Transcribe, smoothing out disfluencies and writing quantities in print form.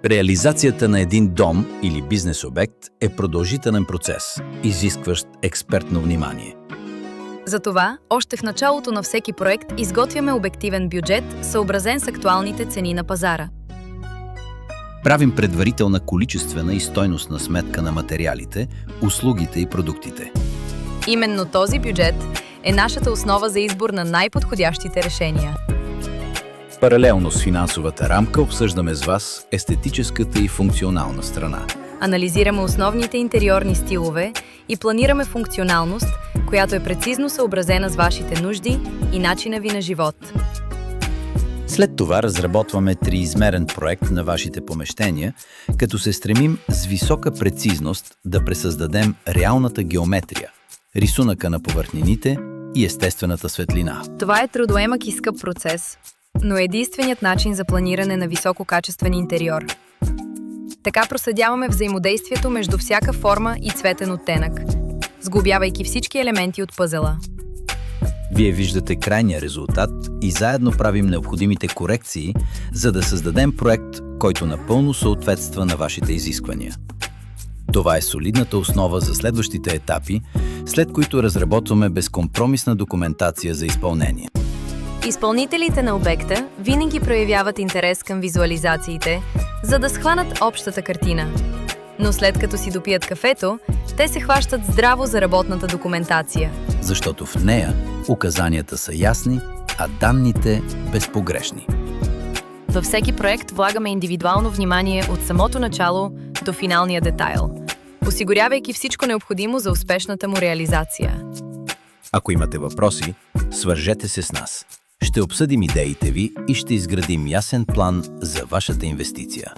Реализацията на един дом или бизнес обект е продължителен процес, изискващ експертно внимание. Затова, още в началото на всеки проект изготвяме обективен бюджет, съобразен с актуалните цени на пазара. Правим предварителна количествена и стойностна сметка на материалите, услугите и продуктите. Именно този бюджет е нашата основа за избор на най-подходящите решения. Паралелно с финансовата рамка обсъждаме с вас естетическата и функционална страна. Анализираме основните интериорни стилове и планираме функционалност, която е прецизно съобразена с вашите нужди и начина ви на живот. След това разработваме триизмерен проект на вашите помещения, като се стремим с висока прецизност да пресъздадем реалната геометрия, рисунъка на повърхнините и естествената светлина. Това е трудоемък и скъп процес, но е единственият начин за планиране на висококачествен интериор. Така проследяваме взаимодействието между всяка форма и цветен оттенък, сглобявайки всички елементи от пъзела. Вие виждате крайния резултат и заедно правим необходимите корекции, за да създадем проект, който напълно съответства на вашите изисквания. Това е солидната основа за следващите етапи, след които разработваме безкомпромисна документация за изпълнение. Изпълнителите на обекта винаги проявяват интерес към визуализациите, за да схванат общата картина. Но след като си допият кафето, те се хващат здраво за работната документация. Защото в нея указанията са ясни, а данните безпогрешни. Във всеки проект влагаме индивидуално внимание от самото начало до финалния детайл, осигурявайки всичко необходимо за успешната му реализация. Ако имате въпроси, свържете се с нас. Ще обсъдим идеите ви и ще изградим ясен план за вашата инвестиция.